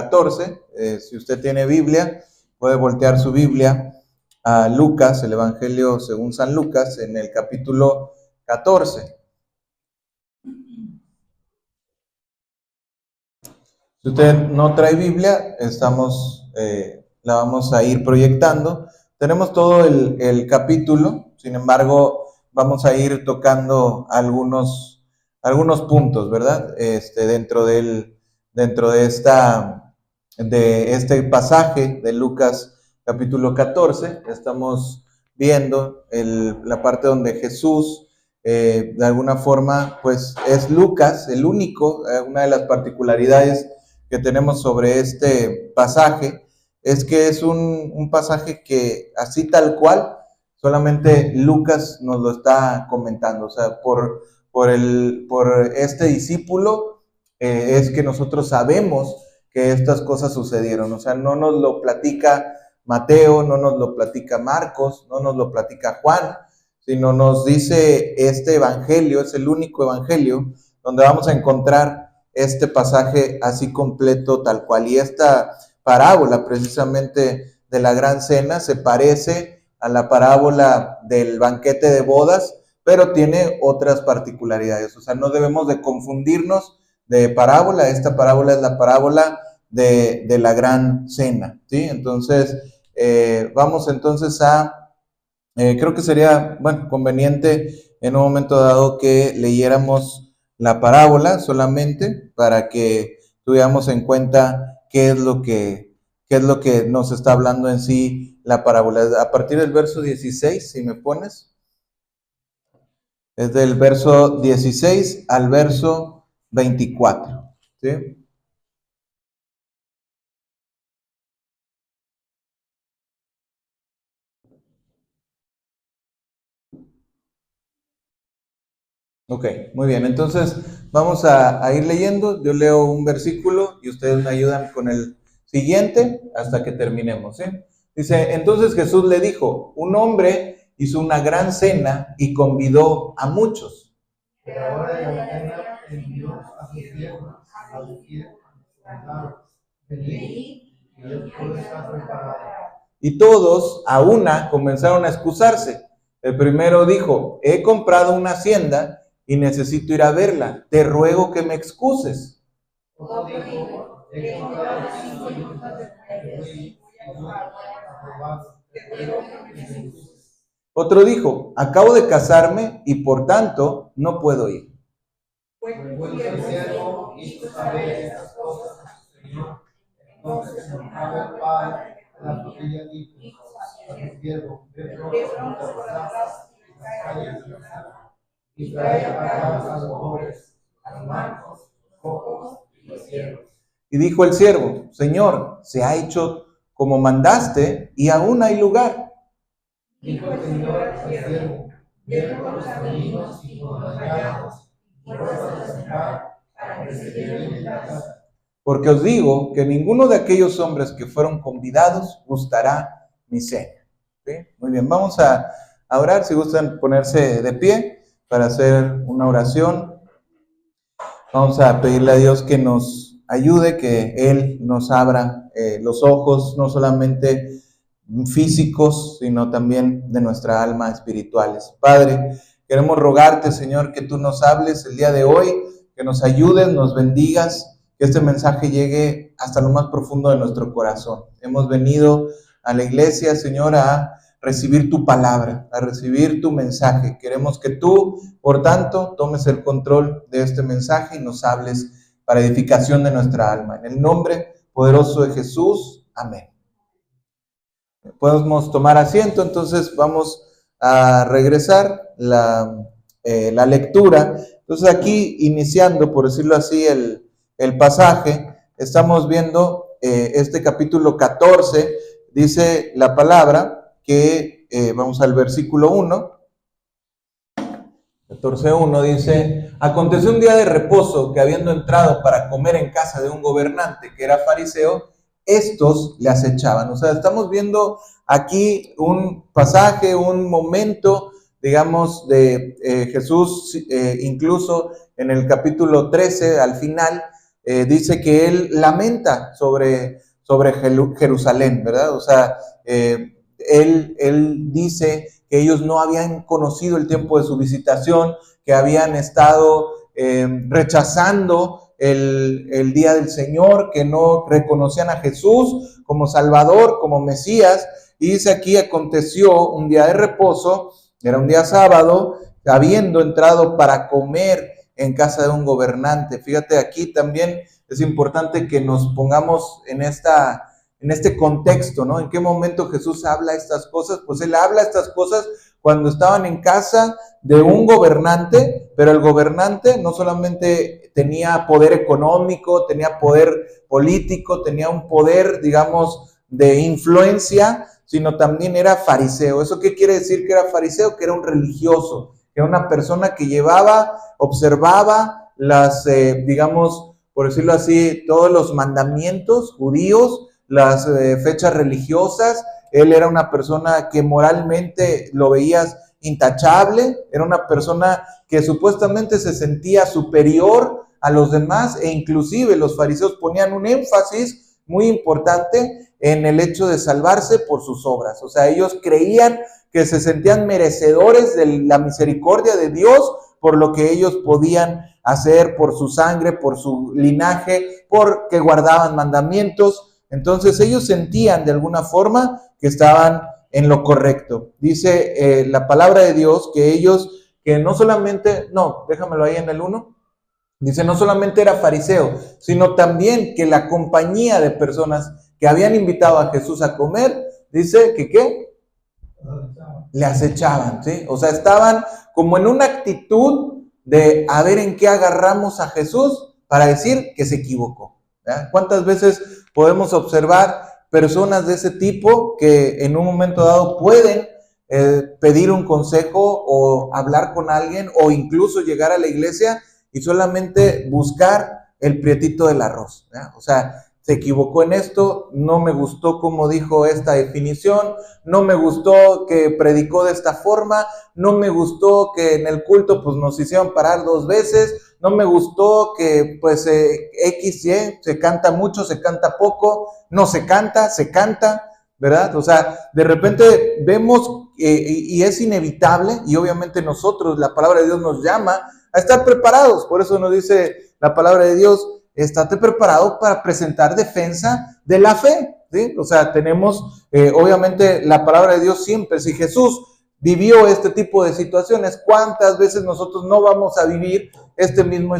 14. Si usted tiene Biblia, puede voltear su Biblia a Lucas, el Evangelio según San Lucas, en el capítulo 14. Si usted no trae Biblia, la vamos a ir proyectando. Tenemos todo el capítulo, sin embargo, vamos a ir tocando algunos puntos, ¿verdad? Dentro de este pasaje de Lucas capítulo 14, estamos viendo la parte donde Jesús, de alguna forma, pues es Lucas, el único, una de las particularidades que tenemos sobre este pasaje es que es un pasaje que así tal cual, solamente Lucas nos lo está comentando. O sea, por este discípulo es que nosotros sabemos que estas cosas sucedieron. O sea, no nos lo platica Mateo, no nos lo platica Marcos, no nos lo platica Juan, sino nos dice este evangelio, es el único evangelio donde vamos a encontrar este pasaje así completo, tal cual. Y esta parábola precisamente de la gran cena se parece a la parábola del banquete de bodas, pero tiene otras particularidades. O sea, no debemos de confundirnos de parábola. Esta parábola es la parábola de la gran cena, ¿sí? Entonces, vamos entonces creo que sería, conveniente en un momento dado que leyéramos la parábola solamente para que tuviéramos en cuenta qué es lo que nos está hablando en sí la parábola. A partir del verso 16, si me pones, es del verso 16 al verso 24, ¿sí? Ok, muy bien. Entonces vamos a ir leyendo. Yo leo un versículo y ustedes me ayudan con el siguiente hasta que terminemos, ¿sí? Dice, entonces Jesús le dijo, un hombre hizo una gran cena y convidó a muchos. Pero ahora de la cena envió a sus siervos, a decir a los soldados, venid, que todo está preparado. Y todos a una comenzaron a excusarse. El primero dijo, he comprado una hacienda y necesito ir a verla. Te ruego que me excuses. Otro dijo, he comprado 5 yucas de buey y voy a probarlo. Te ruego que me excuses. Otro dijo, acabo de casarme y por tanto no puedo ir. Pues el siervo hizo saber estas cosas a su señor. Entonces enojado el padre, la familia dijo a su siervo, ve pronto por las plazas y las calles de la ciudad y trae acá a los pobres, a los mancos, cojos y los ciegos. Y dijo el siervo, Señor, se ha hecho como mandaste y aún hay lugar. Dijo el Señor al siervo, ve por los caminos y por los llanos y puestos a sentar para que se lleven la casa. Porque os digo que ninguno de aquellos hombres que fueron convidados gustará mi cena. ¿Sí? Muy bien, vamos a orar. Si gustan ponerse de pie para hacer una oración. Vamos a pedirle a Dios que nos ayude, que Él nos abra los ojos, no solamente físicos, sino también de nuestra alma espirituales. Padre, queremos rogarte, Señor, que tú nos hables el día de hoy, que nos ayudes, nos bendigas, que este mensaje llegue hasta lo más profundo de nuestro corazón. Hemos venido a la iglesia, Señor, a recibir tu palabra, a recibir tu mensaje. Queremos que tú, por tanto, tomes el control de este mensaje y nos hables para edificación de nuestra alma. En el nombre poderoso de Jesús, amén. Podemos tomar asiento, entonces vamos a regresar la lectura. Entonces aquí, iniciando, por decirlo así, el pasaje, estamos viendo este capítulo 14, dice la palabra que, vamos al versículo 1, 14:1 dice, aconteció un día de reposo que habiendo entrado para comer en casa de un gobernante que era fariseo, estos le acechaban. O sea, estamos viendo aquí un pasaje, un momento, digamos, de Jesús, incluso en el capítulo 13, al final, dice que él lamenta sobre Jerusalén, ¿verdad? O sea, él dice que ellos no habían conocido el tiempo de su visitación, que habían estado rechazando el día del Señor, que no reconocían a Jesús como Salvador, como Mesías. Y dice aquí, aconteció un día de reposo, era un día sábado, habiendo entrado para comer en casa de un gobernante. Fíjate, aquí también es importante que nos pongamos en este contexto, ¿no? ¿En qué momento Jesús habla estas cosas? Pues él habla estas cosas cuando estaban en casa de un gobernante, pero el gobernante no solamente tenía poder económico, tenía poder político, tenía un poder, digamos, de influencia, sino también era fariseo. ¿Eso qué quiere decir que era fariseo? Que era un religioso, que era una persona que observaba las, digamos, por decirlo así, todos los mandamientos judíos, las fechas religiosas. Él era una persona que moralmente lo veías intachable, era una persona que supuestamente se sentía superior a los demás, e inclusive los fariseos ponían un énfasis muy importante en el hecho de salvarse por sus obras. O sea, ellos creían que se sentían merecedores de la misericordia de Dios por lo que ellos podían hacer, por su sangre, por su linaje, porque guardaban mandamientos. Entonces ellos sentían de alguna forma que estaban en lo correcto. Dice la palabra de Dios que ellos, que no solamente, no, déjamelo ahí en el 1, dice no solamente era fariseo, sino también que la compañía de personas que habían invitado a Jesús a comer, dice que ¿qué? Le acechaban, ¿sí? O sea, estaban como en una actitud de a ver en qué agarramos a Jesús para decir que se equivocó, ¿verdad? ¿Cuántas veces podemos observar personas de ese tipo que en un momento dado pueden pedir un consejo o hablar con alguien o incluso llegar a la iglesia y solamente buscar el prietito del arroz, ¿verdad? O sea, se equivocó en esto, no me gustó cómo dijo esta definición, no me gustó que predicó de esta forma, no me gustó que en el culto pues nos hicieron parar 2 veces, no me gustó que pues X, Y, se canta mucho, se canta poco, no se canta, ¿verdad? O sea, de repente vemos y es inevitable, y obviamente nosotros, la palabra de Dios nos llama a estar preparados. Por eso nos dice la palabra de Dios, estate preparado para presentar defensa de la fe, ¿sí? O sea, tenemos obviamente la palabra de Dios siempre. Si Jesús vivió este tipo de situaciones, ¿cuántas veces nosotros no vamos a vivir este mismo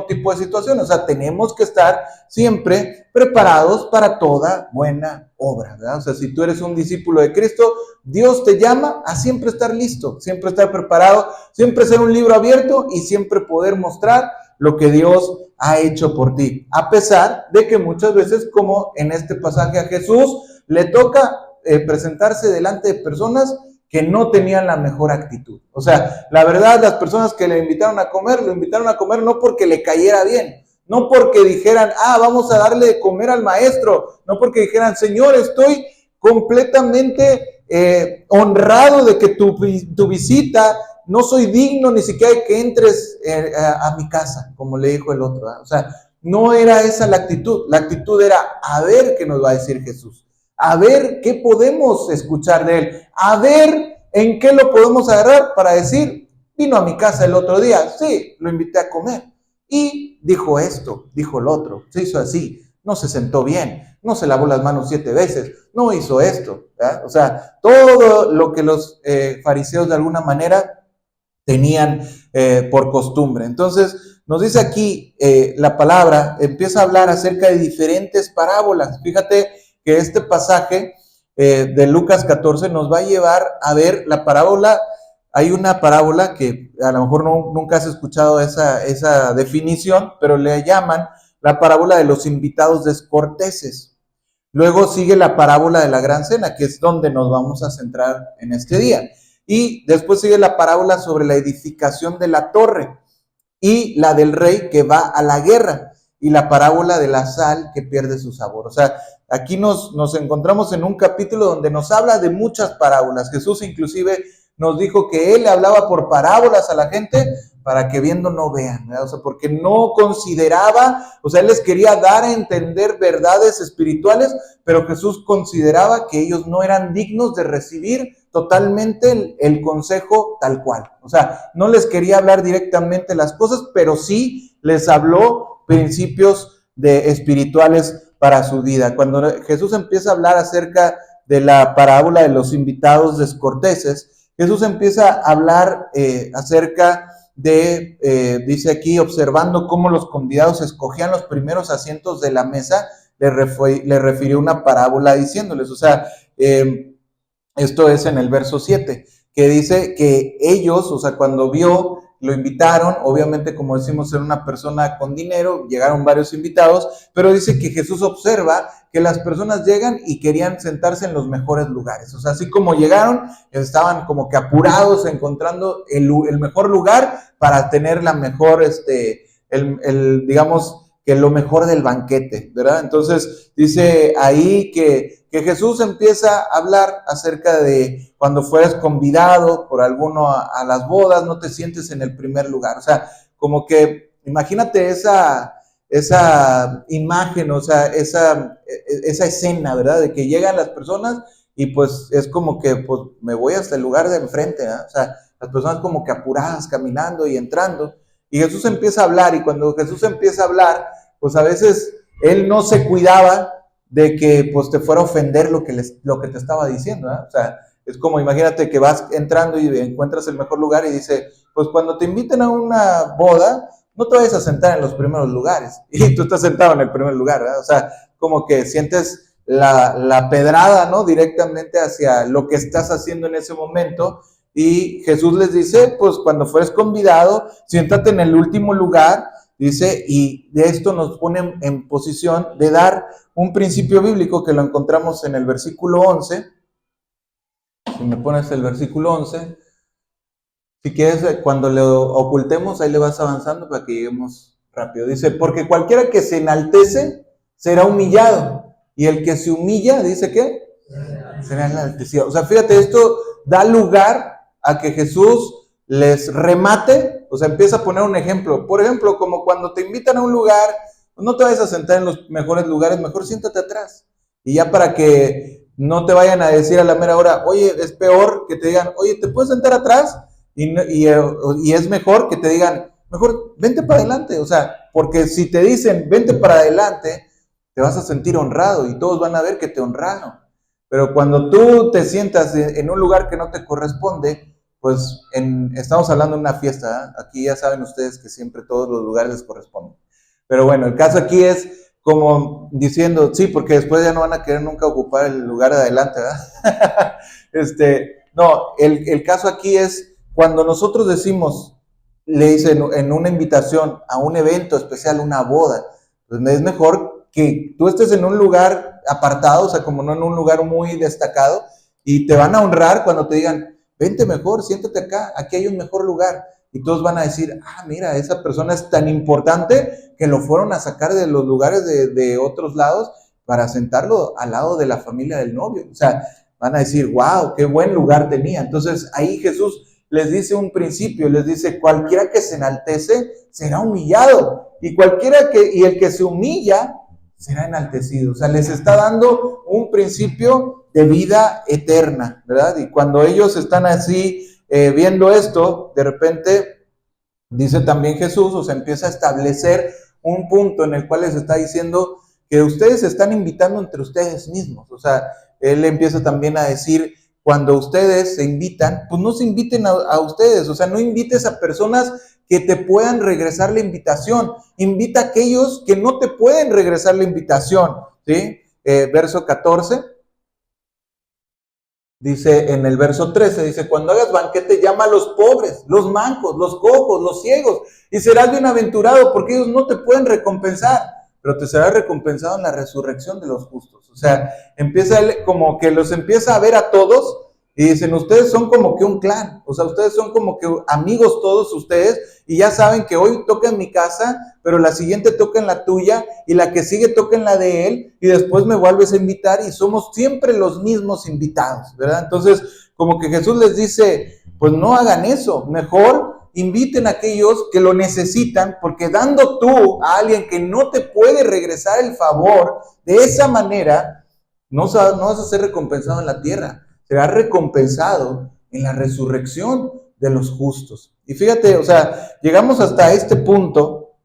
tipo de situaciones? O sea, tenemos que estar siempre preparados para toda buena obra, ¿verdad? O sea, si tú eres un discípulo de Cristo, Dios te llama a siempre estar listo, siempre estar preparado, siempre ser un libro abierto y siempre poder mostrar lo que Dios ha hecho por ti. A pesar de que muchas veces, como en este pasaje a Jesús, le toca presentarse delante de personas que no tenían la mejor actitud. O sea, la verdad, las personas que le invitaron a comer, lo invitaron a comer no porque le cayera bien, no porque dijeran, vamos a darle de comer al maestro, no porque dijeran, Señor, estoy completamente honrado de que tu visita, no soy digno ni siquiera de que entres a mi casa, como le dijo el otro, ¿verdad? O sea, no era esa la actitud era a ver qué nos va a decir Jesús, a ver qué podemos escuchar de él, a ver en qué lo podemos agarrar para decir, vino a mi casa el otro día, sí, lo invité a comer y dijo esto, dijo el otro, se hizo así, no se sentó bien, no se lavó las manos 7 veces, no hizo esto, ¿verdad? O sea, todo lo que los fariseos de alguna manera tenían por costumbre. Entonces, nos dice aquí la palabra, empieza a hablar acerca de diferentes parábolas. Fíjate que este pasaje de Lucas 14 nos va a llevar a ver la parábola. Hay una parábola que a lo mejor nunca has escuchado esa definición, pero le llaman la parábola de los invitados descorteses. Luego sigue la parábola de la gran cena, que es donde nos vamos a centrar en este día. Y después sigue la parábola sobre la edificación de la torre y la del rey que va a la guerra y la parábola de la sal que pierde su sabor. O sea, aquí nos encontramos en un capítulo donde nos habla de muchas parábolas. Jesús inclusive nos dijo que Él le hablaba por parábolas a la gente para que viendo no vean, ¿verdad? O sea, porque no consideraba, o sea, Él les quería dar a entender verdades espirituales, pero Jesús consideraba que ellos no eran dignos de recibir totalmente el consejo tal cual. O sea, no les quería hablar directamente las cosas, pero sí les habló principios espirituales para su vida. Cuando Jesús empieza a hablar acerca de la parábola de los invitados descorteses, Jesús empieza a hablar acerca de, dice aquí, observando cómo los convidados escogían los primeros asientos de la mesa, le refirió una parábola diciéndoles, o sea, esto es en el verso 7, que dice que ellos, o sea, cuando lo invitaron, obviamente como decimos, era una persona con dinero, llegaron varios invitados, pero dice que Jesús observa que las personas llegan y querían sentarse en los mejores lugares. O sea, así como llegaron, estaban como que apurados encontrando el mejor lugar para tener la mejor, digamos, que lo mejor del banquete, ¿verdad? Entonces dice ahí que Jesús empieza a hablar acerca de cuando fueres convidado por alguno a las bodas, no te sientes en el primer lugar. O sea, como que imagínate esa imagen, o sea, esa escena, ¿verdad? De que llegan las personas y pues es como que pues me voy hasta el lugar de enfrente, ¿verdad? O sea, las personas como que apuradas, caminando y entrando. Y Jesús empieza a hablar, y cuando Jesús empieza a hablar, pues a veces Él no se cuidaba de que pues te fuera a ofender lo que te estaba diciendo, ¿eh? O sea, es como, imagínate que vas entrando y encuentras el mejor lugar y dice, pues cuando te inviten a una boda, no te vayas a sentar en los primeros lugares. Y tú estás sentado en el primer lugar, ¿verdad? O sea, como que sientes la pedrada, ¿no? Directamente hacia lo que estás haciendo en ese momento. Y Jesús les dice, pues cuando fueres convidado, siéntate en el último lugar, dice, y de esto nos pone en posición de dar un principio bíblico que lo encontramos en el versículo 11. Si me pones el versículo 11, si quieres, cuando lo ocultemos, ahí le vas avanzando para que lleguemos rápido. Dice, porque cualquiera que se enaltece será humillado, y el que se humilla, dice ¿qué? Será enaltecido. O sea, fíjate, esto da lugar a que Jesús les remate, o sea, empieza a poner un ejemplo. Por ejemplo, como cuando te invitan a un lugar, no te vayas a sentar en los mejores lugares, mejor siéntate atrás. Y ya para que no te vayan a decir a la mera hora, oye, es peor que te digan, oye, ¿te puedes sentar atrás? Y es mejor que te digan, mejor vente para adelante. O sea, porque si te dicen, vente para adelante, te vas a sentir honrado y todos van a ver que te honraron. Pero cuando tú te sientas en un lugar que no te corresponde, pues estamos hablando de una fiesta, ¿eh? Aquí ya saben ustedes que siempre todos los lugares les corresponden. Pero bueno, el caso aquí es como diciendo, sí, porque después ya no van a querer nunca ocupar el lugar de adelante, ¿verdad? No, el caso aquí es cuando nosotros decimos, le dicen en una invitación a un evento especial, una boda, pues es mejor que tú estés en un lugar apartado, o sea, como no en un lugar muy destacado, y te van a honrar cuando te digan, vente mejor, siéntate acá, aquí hay un mejor lugar. Y todos van a decir, mira, esa persona es tan importante que lo fueron a sacar de los lugares de otros lados para sentarlo al lado de la familia del novio. O sea, van a decir, wow, qué buen lugar tenía. Entonces ahí Jesús les dice un principio, les dice, cualquiera que se enaltece será humillado, y el que se humilla será enaltecido. O sea, les está dando un principio de vida eterna, ¿verdad? Y cuando ellos están así viendo esto, de repente dice también Jesús, o sea, empieza a establecer un punto en el cual les está diciendo que ustedes se están invitando entre ustedes mismos. O sea, él empieza también a decir, cuando ustedes se invitan, pues no se inviten a ustedes, o sea, no invites a personas que te puedan regresar la invitación, invita a aquellos que no te pueden regresar la invitación, ¿sí? Verso 14, dice en el verso 13, dice, cuando hagas banquete llama a los pobres, los mancos, los cojos, los ciegos, y serás bienaventurado porque ellos no te pueden recompensar, pero te será recompensado en la resurrección de los justos. O sea, empieza él como que los empieza a ver a todos y dicen, ustedes son como que un clan, o sea, ustedes son como que amigos todos ustedes, y ya saben que hoy toca en mi casa, pero la siguiente toca en la tuya, y la que sigue toca en la de él, y después me vuelves a invitar, y somos siempre los mismos invitados, ¿verdad? Entonces, como que Jesús les dice, pues no hagan eso, mejor inviten a aquellos que lo necesitan, porque dando tú a alguien que no te puede regresar el favor, de esa manera no vas a ser recompensado en la tierra, serás recompensado en la resurrección de los justos. Y fíjate, o sea, llegamos hasta este punto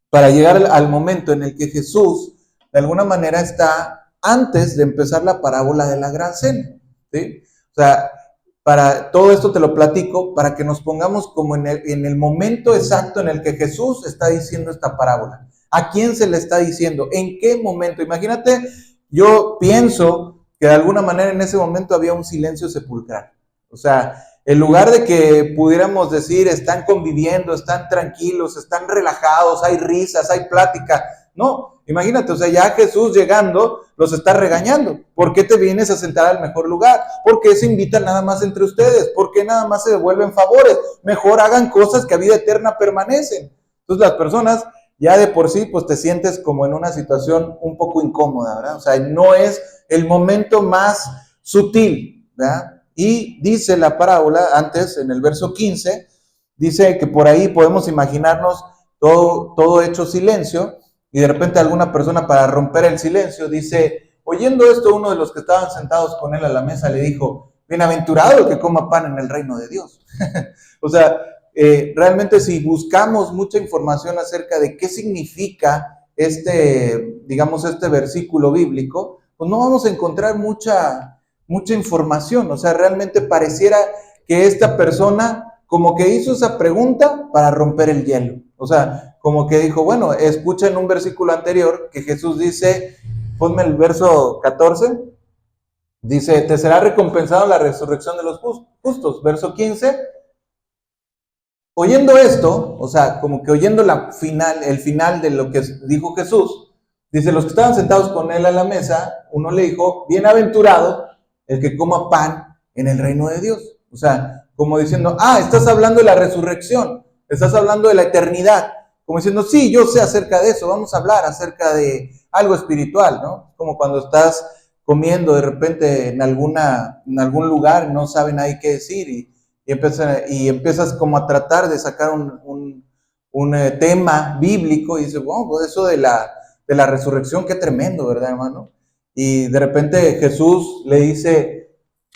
para llegar al momento en el que Jesús, de alguna manera, está antes de empezar la parábola de la gran cena, ¿sí? O sea, para todo esto te lo platico para que nos pongamos como en el momento exacto en el que Jesús está diciendo esta parábola. ¿A quién se le está diciendo? ¿En qué momento? Imagínate, yo pienso que de alguna manera en ese momento había un silencio sepulcral. O sea, en lugar de que pudiéramos decir, están conviviendo, están tranquilos, están relajados, hay risas, hay plática. No, imagínate, o sea, ya Jesús llegando los está regañando. ¿Por qué te vienes a sentar al mejor lugar? ¿Por qué se invitan nada más entre ustedes? ¿Por qué nada más se devuelven favores? Mejor hagan cosas que a vida eterna permanecen. Entonces las personas ya de por sí, pues te sientes como en una situación un poco incómoda, ¿verdad? O sea, no es el momento más sutil, ¿verdad? Y dice la parábola, antes en el verso 15, dice que por ahí podemos imaginarnos todo hecho silencio, y de repente alguna persona para romper el silencio dice, oyendo esto, uno de los que estaban sentados con él a la mesa le dijo, bienaventurado el que coma pan en el reino de Dios. O sea, realmente si buscamos mucha información acerca de qué significa digamos, este versículo bíblico, pues no vamos a encontrar mucha información. O sea, realmente pareciera que esta persona como que hizo esa pregunta para romper el hielo. O sea, como que dijo, bueno, escucha en un versículo anterior que Jesús dice, ponme el verso 14, dice, te será recompensado la resurrección de los justos. Verso 15, oyendo esto, o sea, como que oyendo el final de lo que dijo Jesús, dice, los que estaban sentados con él a la mesa, uno le dijo, bienaventurado el que coma pan en el reino de Dios. O sea, como diciendo, estás hablando de la resurrección, estás hablando de la eternidad. Como diciendo, sí, yo sé acerca de eso, vamos a hablar acerca de algo espiritual, ¿no? Como cuando estás comiendo de repente en algún lugar, no sabe nadie qué decir y empiezas como a tratar de sacar un tema bíblico y dices, wow, pues eso de la resurrección, qué tremendo, ¿verdad, hermano? Y de repente Jesús le dice,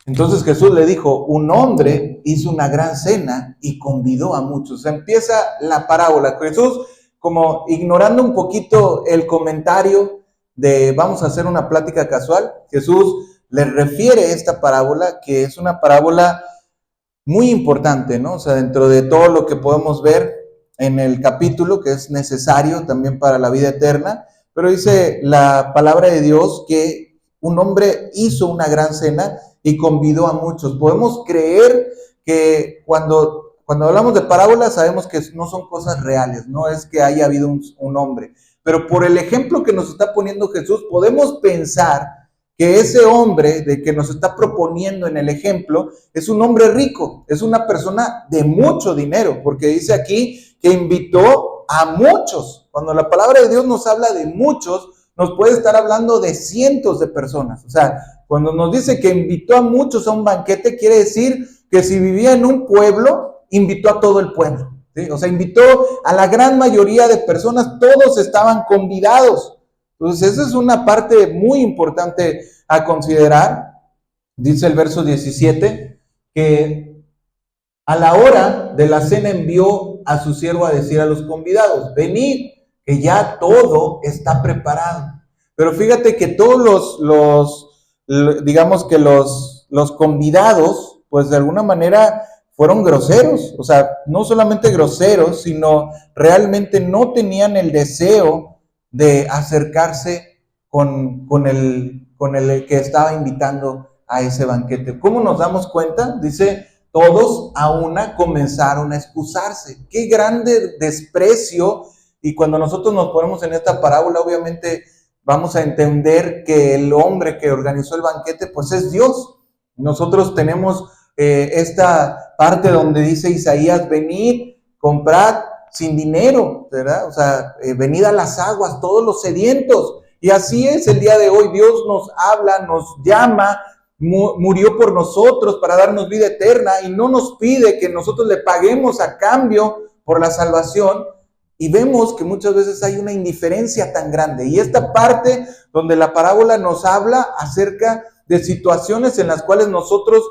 entonces Jesús le dijo, un hombre hizo una gran cena y convidó a muchos. Empieza la parábola. Jesús, como ignorando un poquito el comentario de vamos a hacer una plática casual, Jesús le refiere esta parábola, que es una parábola muy importante, ¿no? O sea, dentro de todo lo que podemos ver en el capítulo, que es necesario también para la vida eterna, pero dice la palabra de Dios que un hombre hizo una gran cena y convidó a muchos. Podemos creer que cuando hablamos de parábolas sabemos que no son cosas reales, no es que haya habido un hombre, pero por el ejemplo que nos está poniendo Jesús, podemos pensar que ese hombre de que nos está proponiendo en el ejemplo es un hombre rico, es una persona de mucho dinero, porque dice aquí que invitó a muchos. Cuando la palabra de Dios nos habla de muchos, nos puede estar hablando de cientos de personas. O sea, cuando nos dice que invitó a muchos a un banquete, quiere decir que si vivía en un pueblo, invitó a todo el pueblo, ¿sí? O sea, invitó a la gran mayoría de personas, todos estaban convidados. Entonces, esa es una parte muy importante a considerar. Dice el verso 17, que a la hora de la cena envió a su siervo a decir a los convidados, venid, que ya todo está preparado. Pero fíjate que todos digamos que los convidados, pues de alguna manera fueron groseros. O sea, no solamente groseros, sino realmente no tenían el deseo de acercarse con el que estaba invitando a ese banquete. ¿Cómo nos damos cuenta? Dice, todos a una comenzaron a excusarse. Qué grande desprecio. Y cuando nosotros nos ponemos en esta parábola, obviamente vamos a entender que el hombre que organizó el banquete, pues es Dios. Nosotros tenemos esta parte donde dice Isaías, venid, comprad sin dinero, ¿verdad? O sea, venid a las aguas, todos los sedientos. Y así es el día de hoy. Dios nos habla, nos llama murió por nosotros para darnos vida eterna y no nos pide que nosotros le paguemos a cambio por la salvación. Y vemos que muchas veces hay una indiferencia tan grande. Y esta parte donde la parábola nos habla acerca de situaciones en las cuales nosotros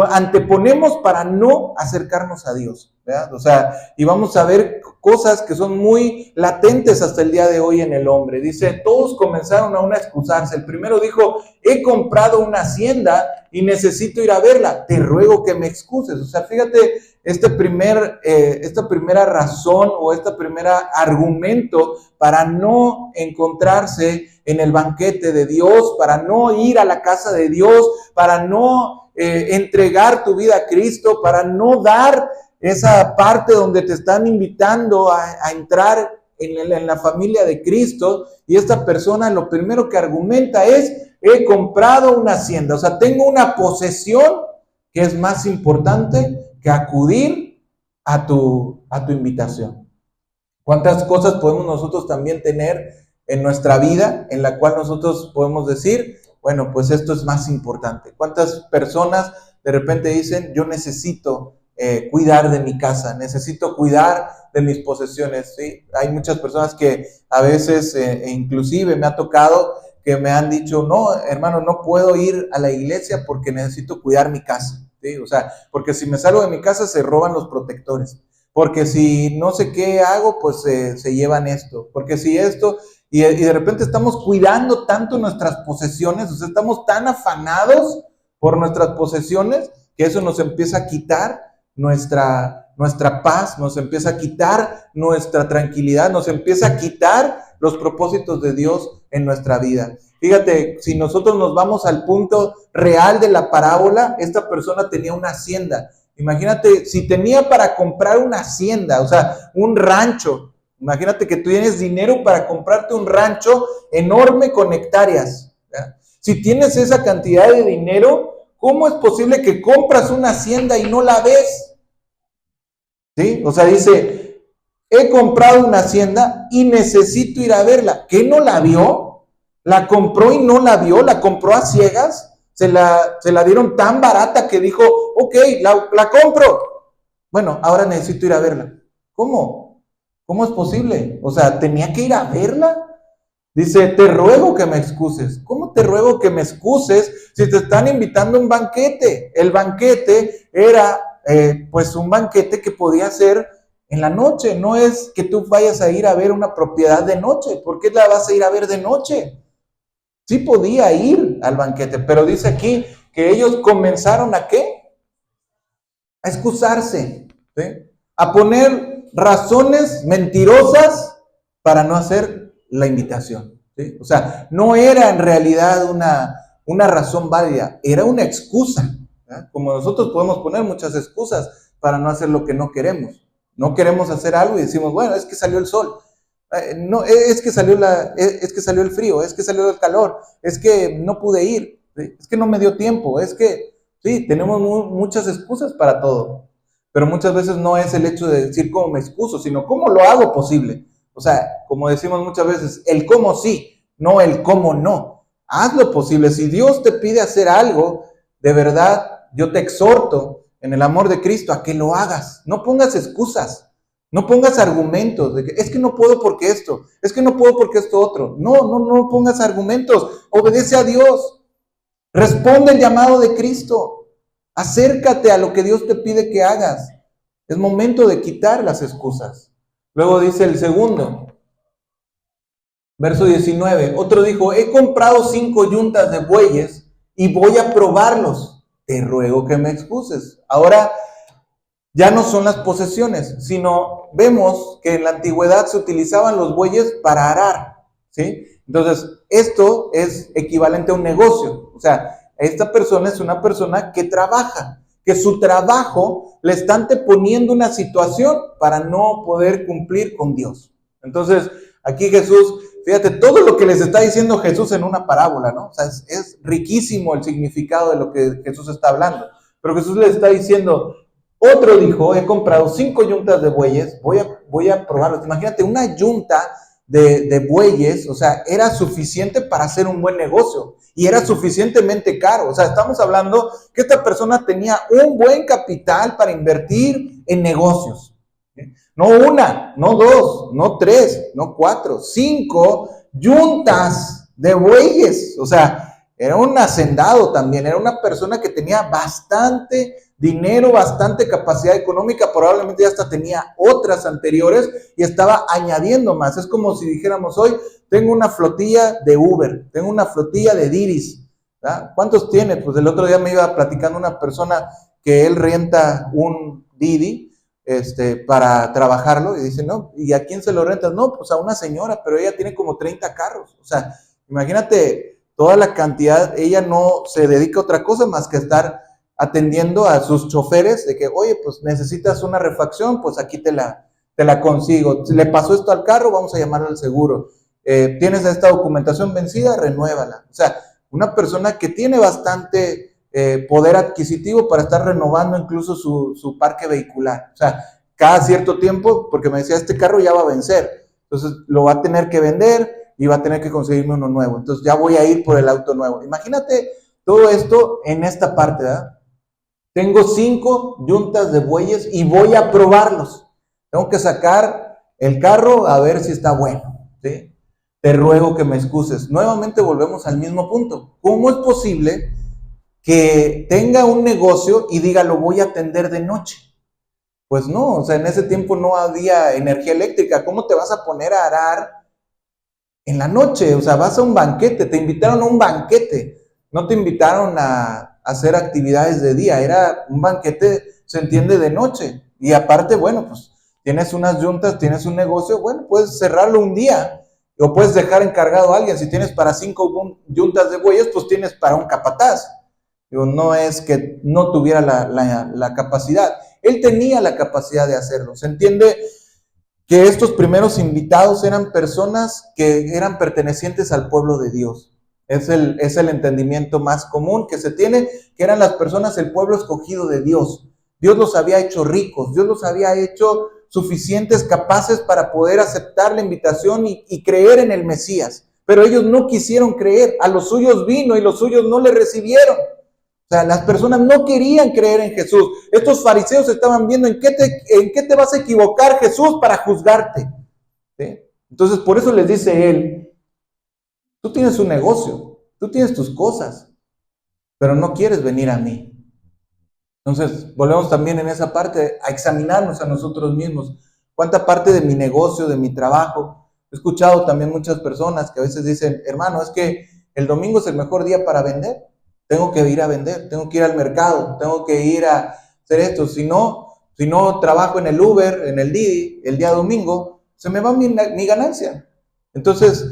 anteponemos para no acercarnos a Dios, ¿verdad? O sea, y vamos a ver cosas que son muy latentes hasta el día de hoy en el hombre. Dice, todos comenzaron a excusarse. El primero dijo, he comprado una hacienda y necesito ir a verla. Te ruego que me excuses. O sea, fíjate, esta primera razón o esta primera argumento para no encontrarse en el banquete de Dios, para no ir a la casa de Dios, para no entregar tu vida a Cristo, para no dar esa parte donde te están invitando a entrar en la familia de Cristo. Y esta persona lo primero que argumenta es, he comprado una hacienda, o sea, tengo una posesión que es más importante que acudir a tu invitación. ¿Cuántas cosas podemos nosotros también tener en nuestra vida en la cual nosotros podemos decir, bueno, pues esto es más importante? ¿Cuántas personas de repente dicen, yo necesito cuidar de mi casa, necesito cuidar de mis posesiones? ¿Sí? Hay muchas personas que a veces, inclusive me ha tocado que me han dicho, no, hermano, no puedo ir a la iglesia porque necesito cuidar mi casa. ¿Sí? O sea, porque si me salgo de mi casa se roban los protectores. Porque si no sé qué hago, pues se llevan esto. Porque si esto... Y de repente estamos cuidando tanto nuestras posesiones, o sea, estamos tan afanados por nuestras posesiones que eso nos empieza a quitar nuestra paz, nos empieza a quitar nuestra tranquilidad, nos empieza a quitar los propósitos de Dios en nuestra vida. Fíjate, si nosotros nos vamos al punto real de la parábola, esta persona tenía una hacienda. Imagínate, si tenía para comprar una hacienda, o sea, un rancho. Imagínate que tú tienes dinero para comprarte un rancho enorme con hectáreas, ¿verdad? Si tienes esa cantidad de dinero, ¿cómo es posible que compras una hacienda y no la ves? ¿Sí? O sea, dice, he comprado una hacienda y necesito ir a verla. ¿Qué, no la vio? ¿La compró y no la vio? ¿La compró a ciegas? ¿Se la dieron tan barata que dijo, ok, la compro? Bueno, ahora necesito ir a verla. ¿Cómo? ¿Cómo es posible? O sea, ¿tenía que ir a verla? Dice, te ruego que me excuses. ¿Cómo te ruego que me excuses si te están invitando a un banquete? El banquete era, pues, un banquete que podía ser en la noche. No es que tú vayas a ir a ver una propiedad de noche. ¿Por qué la vas a ir a ver de noche? Sí podía ir al banquete, pero dice aquí que ellos comenzaron ¿a qué? A excusarse, ¿sí? A poner razones mentirosas para no hacer la invitación, ¿sí? O sea, no era en realidad una razón válida, era una excusa, ¿sí? Como nosotros podemos poner muchas excusas para no hacer lo que no queremos. No queremos hacer algo y decimos, bueno, es que salió el sol. No, es que salió el frío, es que salió el calor, es que no pude ir, ¿sí? Es que no me dio tiempo, es que, sí, tenemos muchas excusas para todo. Pero muchas veces no es el hecho de decir cómo me excuso, sino cómo lo hago posible. O sea, como decimos muchas veces, el cómo sí, no el cómo no. Hazlo posible. Si Dios te pide hacer algo, de verdad, yo te exhorto en el amor de Cristo a que lo hagas. No pongas excusas, no pongas argumentos de que es que no puedo porque esto, es que no puedo porque esto otro. No pongas argumentos. Obedece a Dios. Responde el llamado de Cristo. Acércate a lo que Dios te pide que hagas. Es momento de quitar las excusas. Luego dice el segundo, verso 19. Otro dijo, he comprado 5 yuntas de bueyes y voy a probarlos. Te ruego que me excuses. Ahora ya no son las posesiones, sino vemos que en la antigüedad se utilizaban los bueyes para arar, ¿sí? Entonces, esto es equivalente a un negocio. O sea, esta persona es una persona que trabaja, que su trabajo le está anteponiendo una situación para no poder cumplir con Dios. Entonces, aquí Jesús, fíjate, todo lo que les está diciendo Jesús en una parábola, ¿no? O sea, es riquísimo el significado de lo que Jesús está hablando. Pero Jesús les está diciendo, otro dijo, he comprado 5 yuntas de bueyes, voy a probarlos. Imagínate, una yunta de bueyes, o sea, era suficiente para hacer un buen negocio y era suficientemente caro. O sea, estamos hablando que esta persona tenía un buen capital para invertir en negocios. No una, no dos, no tres, no cuatro, 5 yuntas de bueyes. O sea, era un hacendado también, era una persona que tenía bastante dinero, bastante capacidad económica, probablemente ya hasta tenía otras anteriores y estaba añadiendo más. Es como si dijéramos hoy, tengo una flotilla de Uber, tengo una flotilla de Diris. ¿Verdad? ¿Cuántos tiene? Pues el otro día me iba platicando una persona que él renta un Didi para trabajarlo y dice, no, ¿y a quién se lo rentas? No, pues a una señora, pero ella tiene como 30 carros. O sea, imagínate toda la cantidad, ella no se dedica a otra cosa más que estar atendiendo a sus choferes de que, oye, pues necesitas una refacción, pues aquí te la consigo. Si le pasó esto al carro, vamos a llamarlo al seguro. Tienes esta documentación vencida, renuévala. O sea, una persona que tiene bastante poder adquisitivo para estar renovando incluso su parque vehicular. O sea, cada cierto tiempo, porque me decía, este carro ya va a vencer, entonces lo va a tener que vender y va a tener que conseguirme uno nuevo. Entonces ya voy a ir por el auto nuevo. Imagínate todo esto en esta parte, ¿verdad? Tengo 5 yuntas de bueyes y voy a probarlos. Tengo que sacar el carro a ver si está bueno, ¿sí? Te ruego que me excuses. Nuevamente volvemos al mismo punto. ¿Cómo es posible que tenga un negocio y diga, lo voy a atender de noche? Pues no, o sea, en ese tiempo no había energía eléctrica. ¿Cómo te vas a poner a arar en la noche? O sea, vas a un banquete, te invitaron a un banquete, no te invitaron a hacer actividades de día, era un banquete, se entiende, de noche. Y aparte, bueno, pues tienes unas yuntas, tienes un negocio, bueno, puedes cerrarlo un día o puedes dejar encargado a alguien. Si tienes para 5 yuntas de bueyes, pues tienes para un capataz. Digo, no es que no tuviera la capacidad, él tenía la capacidad de hacerlo. Se entiende que estos primeros invitados eran personas que eran pertenecientes al pueblo de Dios. Es el entendimiento más común que se tiene, que eran las personas, el pueblo escogido de Dios. Dios los había hecho ricos, Dios los había hecho suficientes, capaces para poder aceptar la invitación y creer en el Mesías. Pero ellos no quisieron creer, a los suyos vino y los suyos no le recibieron. O sea, las personas no querían creer en Jesús. Estos fariseos estaban viendo en qué te vas a equivocar, Jesús, para juzgarte. ¿Sí? Entonces, por eso les dice él, tú tienes un negocio, tú tienes tus cosas, pero no quieres venir a mí. Entonces, volvemos también en esa parte a examinarnos a nosotros mismos. ¿Cuánta parte de mi negocio, de mi trabajo? He escuchado también muchas personas que a veces dicen, hermano, es que el domingo es el mejor día para vender. Tengo que ir a vender, tengo que ir al mercado, tengo que ir a hacer esto. Si no trabajo en el Uber, en el Didi, el día domingo, se me va mi ganancia. Entonces,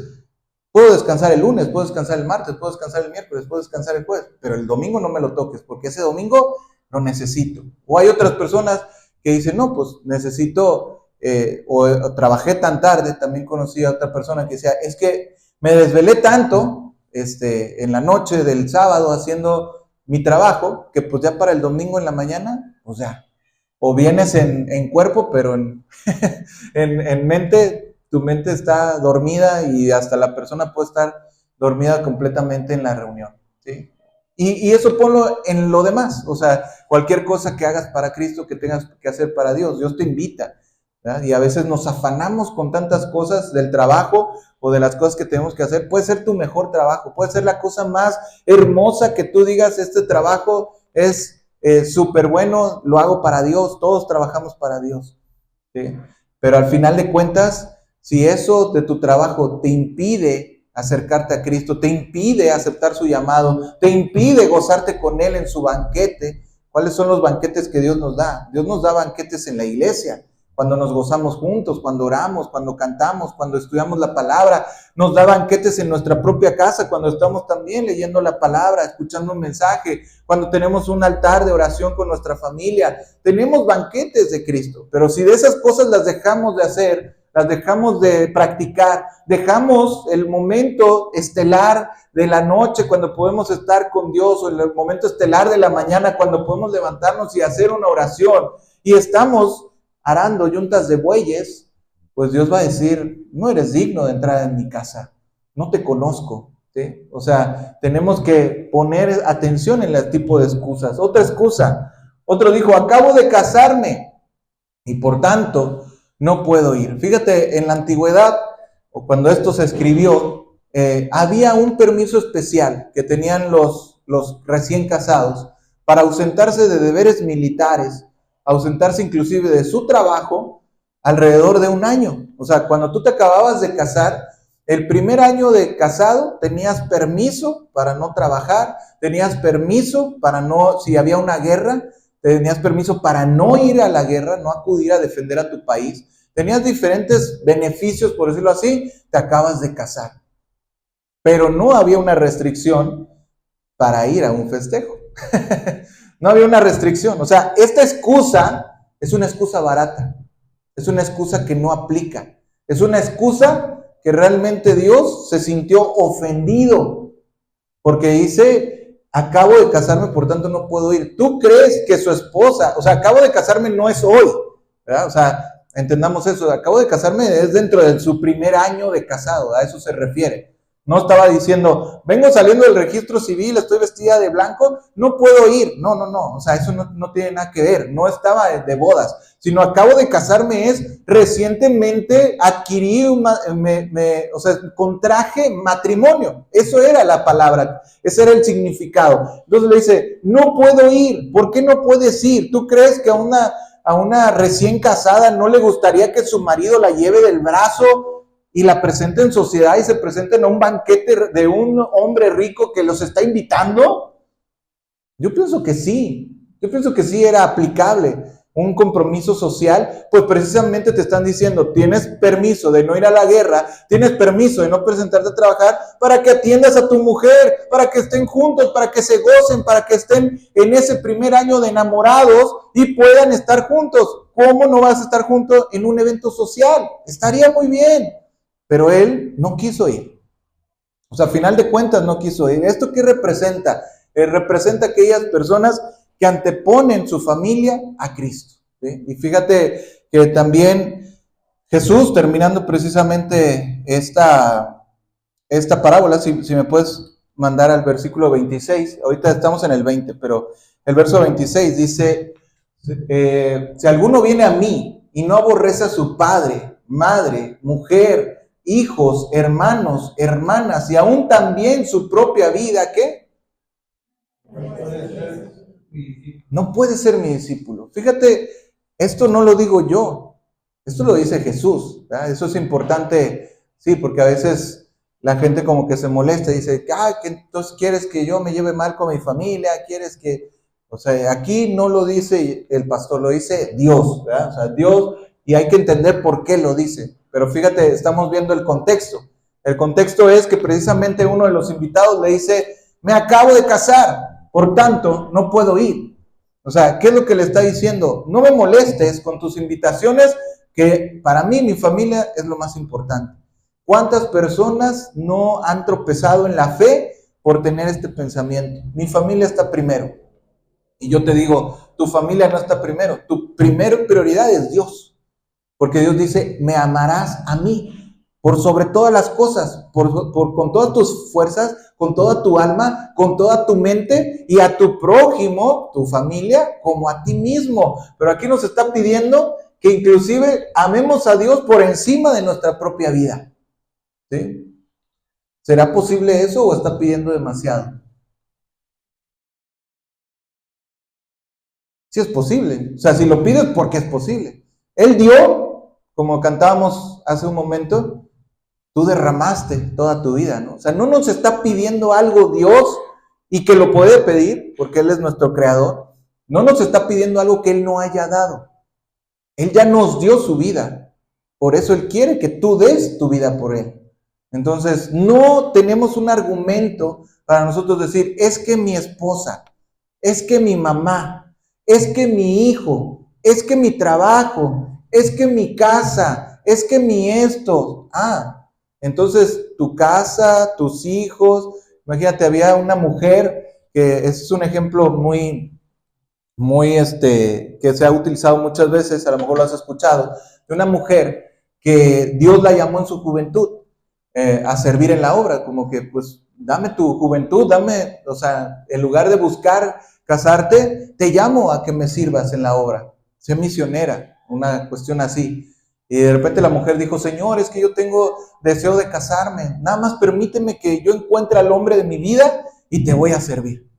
puedo descansar el lunes, puedo descansar el martes, puedo descansar el miércoles, puedo descansar el jueves, pero el domingo no me lo toques, porque ese domingo lo necesito. O hay otras personas que dicen, no, pues necesito, o trabajé tan tarde. También conocí a otra persona que decía, es que me desvelé tanto en la noche del sábado haciendo mi trabajo, que pues ya para el domingo en la mañana, pues ya, o vienes en cuerpo, pero en mente, tu mente está dormida y hasta la persona puede estar dormida completamente en la reunión, ¿sí? Y eso ponlo en lo demás, o sea, cualquier cosa que hagas para Cristo, que tengas que hacer para Dios, Dios te invita, ¿verdad? Y a veces nos afanamos con tantas cosas del trabajo o de las cosas que tenemos que hacer. Puede ser tu mejor trabajo, puede ser la cosa más hermosa que tú digas, este trabajo es súper bueno, lo hago para Dios, todos trabajamos para Dios, ¿sí? Pero al final de cuentas, si eso de tu trabajo te impide acercarte a Cristo, te impide aceptar su llamado, te impide gozarte con Él en su banquete. ¿Cuáles son los banquetes que Dios nos da? Dios nos da banquetes en la iglesia, cuando nos gozamos juntos, cuando oramos, cuando cantamos, cuando estudiamos la palabra. Nos da banquetes en nuestra propia casa, cuando estamos también leyendo la palabra, escuchando un mensaje, cuando tenemos un altar de oración con nuestra familia. Tenemos banquetes de Cristo, pero si de esas cosas las dejamos de hacer, las dejamos de practicar, dejamos el momento estelar de la noche cuando podemos estar con Dios, o el momento estelar de la mañana cuando podemos levantarnos y hacer una oración, y estamos arando yuntas de bueyes, pues Dios va a decir, no eres digno de entrar en mi casa, no te conozco, ¿sí? O sea, tenemos que poner atención en el tipo de excusas. Otra excusa, otro dijo, acabo de casarme y por tanto no puedo ir. Fíjate, en la antigüedad, o cuando esto se escribió, había un permiso especial que tenían los recién casados para ausentarse de deberes militares, ausentarse inclusive de su trabajo alrededor de un año. O sea, cuando tú te acababas de casar, el primer año de casado tenías permiso para no trabajar, tenías permiso para no, si había una guerra, tenías permiso para no ir a la guerra, no acudir a defender a tu país. Tenías diferentes beneficios, por decirlo así, te acabas de casar. Pero no había una restricción para ir a un festejo. No había una restricción. O sea, esta excusa es una excusa barata. Es una excusa que no aplica. Es una excusa que realmente Dios se sintió ofendido. Porque dice, acabo de casarme, por tanto no puedo ir. ¿Tú crees que su esposa, o sea, acabo de casarme no es hoy, ¿verdad? O sea, entendamos eso, acabo de casarme es dentro de su primer año de casado, a eso se refiere. No estaba diciendo, vengo saliendo del registro civil, estoy vestida de blanco, no puedo ir. No, o sea, eso no tiene nada que ver, no estaba de bodas, sino acabo de casarme es recientemente adquirí, o sea, contraje matrimonio. Eso era la palabra, ese era el significado. Entonces le dice, no puedo ir. ¿Por qué no puedes ir? ¿Tú crees que a una recién casada no le gustaría que su marido la lleve del brazo y la presente en sociedad y se presenten a un banquete de un hombre rico que los está invitando? Yo pienso que sí era aplicable un compromiso social, pues precisamente te están diciendo, tienes permiso de no ir a la guerra, tienes permiso de no presentarte a trabajar para que atiendas a tu mujer, para que estén juntos, para que se gocen, para que estén en ese primer año de enamorados y puedan estar juntos. ¿Cómo no vas a estar juntos en un evento social? Estaría muy bien, pero él no quiso ir. O sea, a final de cuentas no quiso ir. ¿Esto qué representa? Representa aquellas personas que anteponen su familia a Cristo, ¿sí? Y fíjate que también Jesús, terminando precisamente esta parábola, si me puedes mandar al versículo 26, ahorita estamos en el 20, pero el verso 26 dice, si alguno viene a mí y no aborrece a su padre, madre, mujer, hijos, hermanos, hermanas y aún también su propia vida, ¿qué? No puede ser mi discípulo. Fíjate, esto no lo digo yo, esto lo dice Jesús, ¿verdad? Eso es importante, sí, porque a veces la gente como que se molesta y dice, que entonces quieres que yo me lleve mal con mi familia, quieres que, o sea, aquí no lo dice el pastor, lo dice Dios, ¿verdad? O sea, Dios, y hay que entender por qué lo dice. Pero fíjate, estamos viendo el contexto. El contexto es que precisamente uno de los invitados le dice, me acabo de casar, por tanto, no puedo ir. O sea, ¿qué es lo que le está diciendo? No me molestes con tus invitaciones, que para mí, mi familia es lo más importante. ¿Cuántas personas no han tropezado en la fe por tener este pensamiento? Mi familia está primero. Y yo te digo, tu familia no está primero. Tu primera prioridad es Dios. Porque Dios dice, me amarás a mí por sobre todas las cosas, con todas tus fuerzas, con toda tu alma, con toda tu mente y a tu prójimo, tu familia, como a ti mismo. Pero aquí nos está pidiendo que inclusive amemos a Dios por encima de nuestra propia vida. ¿Sí? ¿Será posible eso o está pidiendo demasiado? Sí es posible. O sea, si lo pides, porque es posible. Él dio, como cantábamos hace un momento, tú derramaste toda tu vida, ¿no? O sea, no nos está pidiendo algo Dios y que lo puede pedir, porque Él es nuestro creador. No nos está pidiendo algo que Él no haya dado. Él ya nos dio su vida. Por eso Él quiere que tú des tu vida por Él. Entonces, no tenemos un argumento para nosotros decir, es que mi esposa, es que mi mamá, es que mi hijo, es que mi trabajo, es que mi casa, es que mi esto. Entonces tu casa, tus hijos, imagínate, había una mujer que ese es un ejemplo muy que se ha utilizado muchas veces, a lo mejor lo has escuchado, de una mujer que Dios la llamó en su juventud a servir en la obra, como que pues dame tu juventud, dame, o sea, en lugar de buscar casarte, te llamo a que me sirvas en la obra, sé misionera, una cuestión así. Y de repente la mujer dijo, Señor, es que yo tengo deseo de casarme, nada más permíteme que yo encuentre al hombre de mi vida y te voy a servir.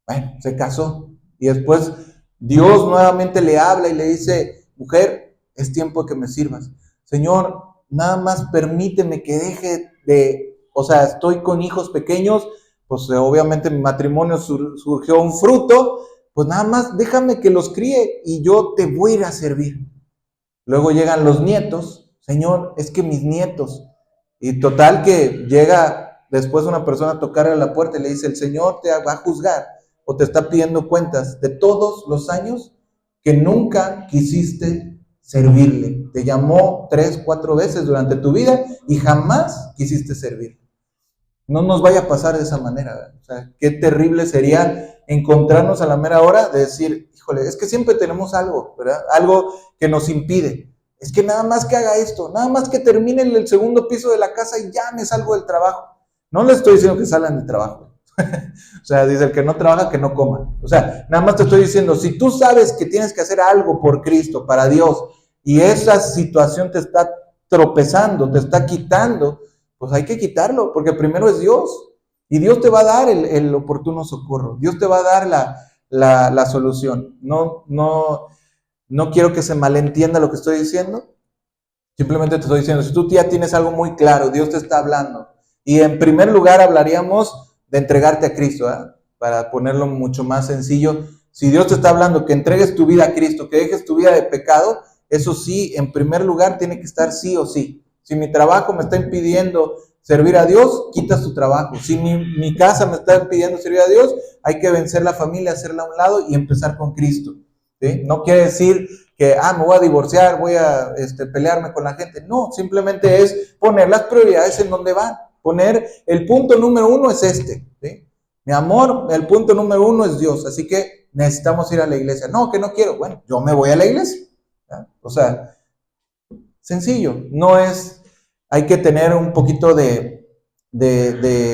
Bueno, se casó y después Dios nuevamente le habla y le dice, mujer, es tiempo de que me sirvas. Señor, nada más permíteme que deje de, o sea, estoy con hijos pequeños, pues obviamente mi matrimonio surgió un fruto, pues nada más déjame que los críe y yo te voy a ir a servir. Luego llegan los nietos, Señor, es que mis nietos, y total que llega después una persona a tocarle a la puerta y le dice, el Señor te va a juzgar o te está pidiendo cuentas de todos los años que nunca quisiste servirle. Te llamó 3, 4 veces durante tu vida y jamás quisiste servir. No nos vaya a pasar de esa manera, ¿verdad? O sea, qué terrible sería encontrarnos a la mera hora de decir, híjole, es que siempre tenemos algo, ¿verdad? Algo que nos impide. Es que nada más que haga esto, nada más que termine el segundo piso de la casa y ya me salgo del trabajo. No le estoy diciendo que salgan del trabajo. O sea, dice el que no trabaja, que no coma. O sea, nada más te estoy diciendo, si tú sabes que tienes que hacer algo por Cristo, para Dios, y esa situación te está tropezando, te está quitando, pues hay que quitarlo, porque primero es Dios, y Dios te va a dar el oportuno socorro, Dios te va a dar la solución. No quiero que se malentienda lo que estoy diciendo, simplemente te estoy diciendo, si tú ya tienes algo muy claro, Dios te está hablando, y en primer lugar hablaríamos de entregarte a Cristo, ¿eh? Para ponerlo mucho más sencillo, si Dios te está hablando que entregues tu vida a Cristo, que dejes tu vida de pecado, eso sí, en primer lugar tiene que estar sí o sí. Si mi trabajo me está impidiendo servir a Dios, quitas tu trabajo. Si mi casa me está impidiendo servir a Dios, hay que vencer la familia, hacerla a un lado y empezar con Cristo. ¿Sí? No quiere decir que, me voy a divorciar, voy a pelearme con la gente. No, simplemente es poner las prioridades en donde van. Poner el punto número 1 es ¿sí? Mi amor, el punto número 1 es Dios, así que necesitamos ir a la iglesia. No, que no quiero. Bueno, yo me voy a la iglesia. ¿Ya? O sea, sencillo, no es, hay que tener un poquito de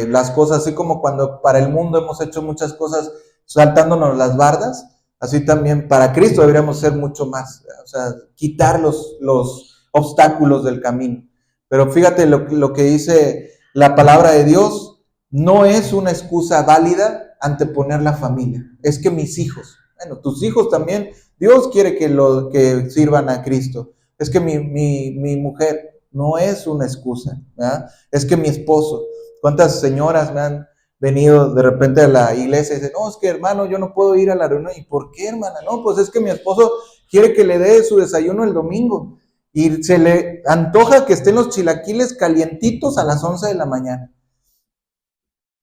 las cosas, así como cuando para el mundo hemos hecho muchas cosas saltándonos las bardas, así también para Cristo deberíamos ser mucho más, o sea, quitar los obstáculos del camino. Pero fíjate lo que dice la palabra de Dios, no es una excusa válida anteponer la familia, es que mis hijos, bueno, tus hijos también, Dios quiere que sirvan a Cristo. Es que mi mujer no es una excusa, ¿verdad? Es que mi esposo, ¿cuántas señoras me han venido de repente a la iglesia y dicen, no, es que hermano, yo no puedo ir a la reunión? ¿Y por qué, hermana? No, pues es que mi esposo quiere que le dé su desayuno el domingo y se le antoja que estén los chilaquiles calientitos a las 11 de la mañana.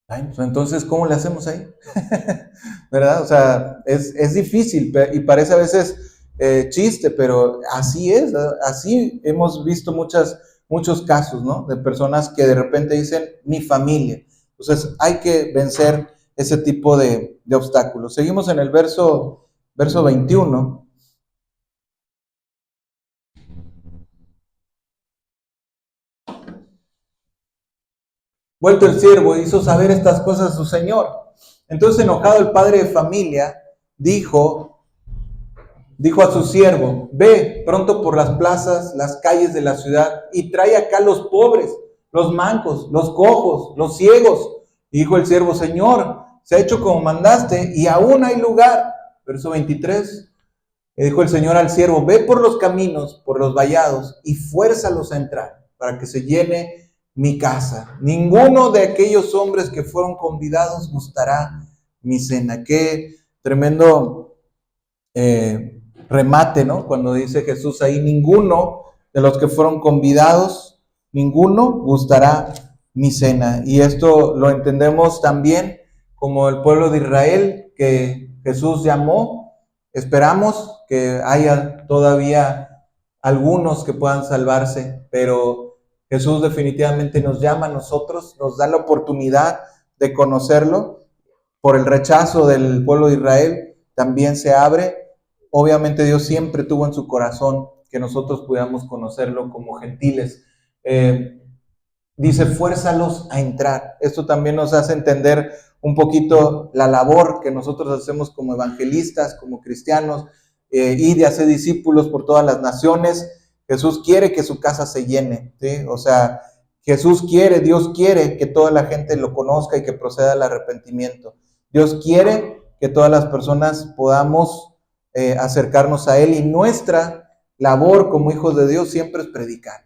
Ay, pues entonces, ¿cómo le hacemos ahí? ¿Verdad? O sea, es difícil y parece a veces chiste, pero así es, ¿verdad? Así hemos visto muchos casos, ¿no? De personas que de repente dicen, mi familia. Entonces, hay que vencer ese tipo de obstáculos. Seguimos en el verso 21. Vuelto el siervo, hizo saber estas cosas a su señor. Entonces, enojado el padre de familia, dijo a su siervo, ve pronto por las plazas, las calles de la ciudad y trae acá los pobres, los mancos, los cojos, los ciegos. Y dijo el siervo, Señor, se ha hecho como mandaste y aún hay lugar. Verso 23. Y dijo el Señor al siervo, ve por los caminos, por los vallados y fuérzalos a entrar para que se llene mi casa. Ninguno de aquellos hombres que fueron convidados gustará mi cena. Qué tremendo remate, ¿no? Cuando dice Jesús ahí, ninguno de los que fueron convidados, ninguno gustará mi cena. Y esto lo entendemos también como el pueblo de Israel que Jesús llamó. Esperamos que haya todavía algunos que puedan salvarse, pero Jesús definitivamente nos llama a nosotros, nos da la oportunidad de conocerlo. Por el rechazo del pueblo de Israel también se abre. Obviamente Dios siempre tuvo en su corazón que nosotros pudiéramos conocerlo como gentiles. Dice, fuérzalos a entrar. Esto también nos hace entender un poquito la labor que nosotros hacemos como evangelistas, como cristianos, y de hacer discípulos por todas las naciones. Jesús quiere que su casa se llene, ¿sí? O sea, Jesús quiere, Dios quiere que toda la gente lo conozca y que proceda al arrepentimiento. Dios quiere que todas las personas podamos acercarnos a Él, y nuestra labor como hijos de Dios siempre es predicar.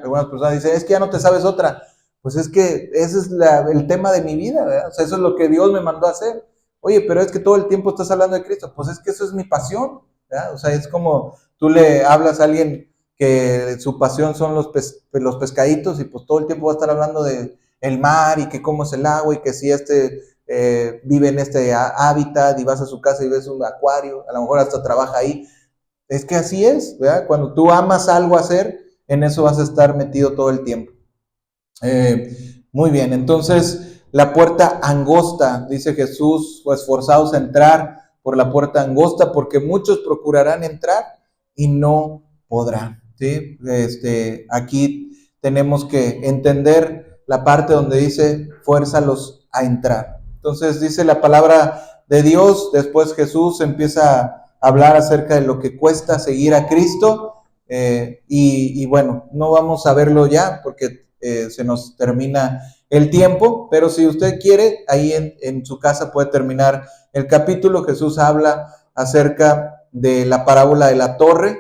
Algunas personas dicen, es que ya no te sabes otra. Pues es que ese es el tema de mi vida, ¿verdad? O sea, eso es lo que Dios me mandó a hacer. Oye, pero es que todo el tiempo estás hablando de Cristo. Pues es que eso es mi pasión, ¿verdad? O sea, es como tú le hablas a alguien que su pasión son los pescaditos, y pues todo el tiempo va a estar hablando de el mar y que cómo es el agua y que si vive en este hábitat, y vas a su casa y ves un acuario, a lo mejor hasta trabaja ahí. Es que así es, ¿verdad? Cuando tú amas algo hacer, en eso vas a estar metido todo el tiempo. Muy bien, entonces la puerta angosta, dice Jesús, o esforzados a entrar por la puerta angosta, porque muchos procurarán entrar y no podrán, ¿sí? Aquí tenemos que entender la parte donde dice, fuérzalos a entrar. Entonces dice la palabra de Dios, después Jesús empieza a hablar acerca de lo que cuesta seguir a Cristo, y bueno, no vamos a verlo ya porque se nos termina el tiempo, pero si usted quiere, ahí en su casa puede terminar el capítulo. Jesús habla acerca de la parábola de la torre,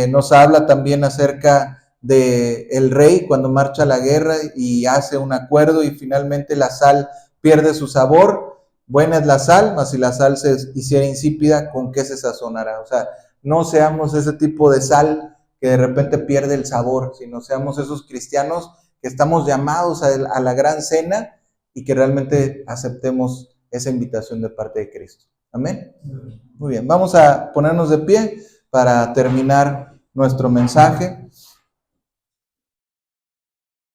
nos habla también acerca de el rey cuando marcha a la guerra y hace un acuerdo y finalmente la sal pierde su sabor. Buena es la sal, mas si la sal se hiciera insípida, ¿con qué se sazonará? O sea, no seamos ese tipo de sal que de repente pierde el sabor, sino seamos esos cristianos que estamos llamados a la gran cena y que realmente aceptemos esa invitación de parte de Cristo. Amén. Muy bien, vamos a ponernos de pie para terminar nuestro mensaje.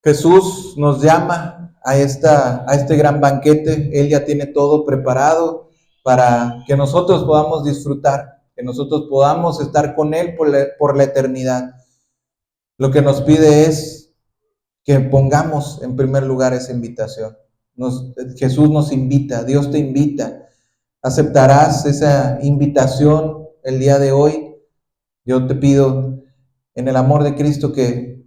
Jesús nos llama a este gran banquete. Él ya tiene todo preparado para que nosotros podamos disfrutar, que nosotros podamos estar con Él por la eternidad. Lo que nos pide es que pongamos en primer lugar esa invitación. Jesús nos invita, Dios te invita. ¿Aceptarás esa invitación el día de hoy? Yo te pido en el amor de Cristo que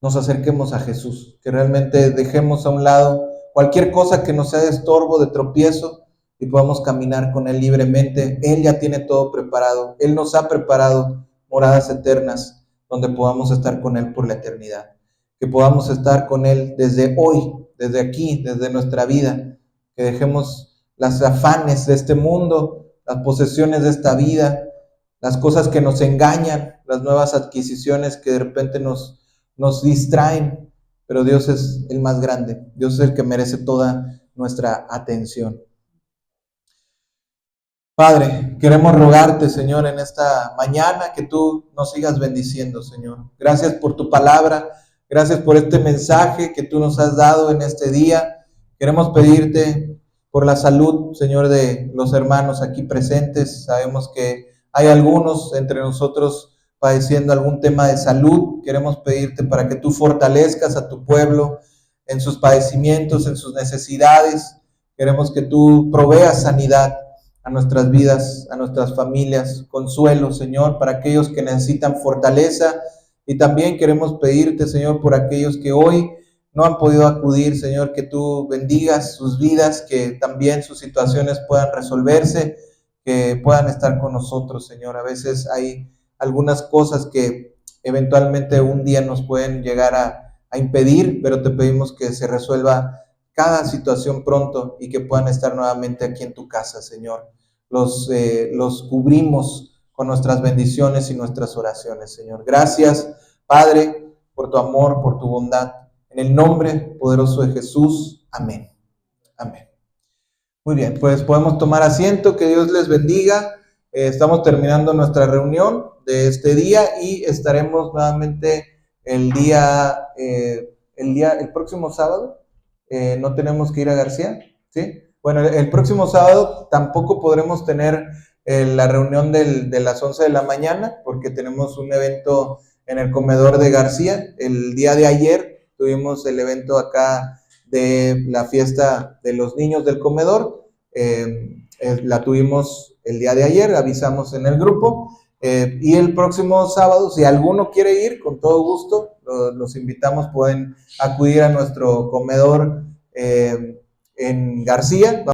nos acerquemos a Jesús, que realmente dejemos a un lado cualquier cosa que nos sea de estorbo, de tropiezo, y podamos caminar con Él libremente. Él ya tiene todo preparado. Él nos ha preparado moradas eternas donde podamos estar con Él por la eternidad. Que podamos estar con Él desde hoy, desde aquí, desde nuestra vida. Que dejemos las afanes de este mundo, las posesiones de esta vida, las cosas que nos engañan, las nuevas adquisiciones que de repente nos distraen, pero Dios es el más grande, Dios es el que merece toda nuestra atención. Padre, queremos rogarte, Señor, en esta mañana que tú nos sigas bendiciendo, Señor. Gracias por tu palabra, gracias por este mensaje que tú nos has dado en este día. Queremos pedirte por la salud, Señor, de los hermanos aquí presentes. Sabemos que hay algunos entre nosotros padeciendo algún tema de salud. Queremos pedirte para que tú fortalezcas a tu pueblo en sus padecimientos, en sus necesidades. Queremos que tú proveas sanidad a nuestras vidas, a nuestras familias, consuelo, Señor, para aquellos que necesitan fortaleza. Y también queremos pedirte, Señor, por aquellos que hoy no han podido acudir, Señor, que tú bendigas sus vidas, que también sus situaciones puedan resolverse, que puedan estar con nosotros, Señor. A veces hay algunas cosas que eventualmente un día nos pueden llegar a impedir, pero te pedimos que se resuelva cada situación pronto y que puedan estar nuevamente aquí en tu casa, Señor. Los cubrimos con nuestras bendiciones y nuestras oraciones, Señor. Gracias, Padre, por tu amor, por tu bondad. En el nombre poderoso de Jesús. Amén. Amén. Muy bien, pues podemos tomar asiento. Que Dios les bendiga. Estamos terminando nuestra reunión de este día y estaremos nuevamente el próximo sábado. No tenemos que ir a García, ¿sí? Bueno, el próximo sábado tampoco podremos tener la reunión de las 11 de la mañana, porque tenemos un evento en el comedor de García. El día de ayer tuvimos el evento acá de la fiesta de los niños del comedor. La tuvimos el día de ayer, avisamos en el grupo. Y el próximo sábado, si alguno quiere ir, con todo gusto, los invitamos, pueden acudir a nuestro comedor en García.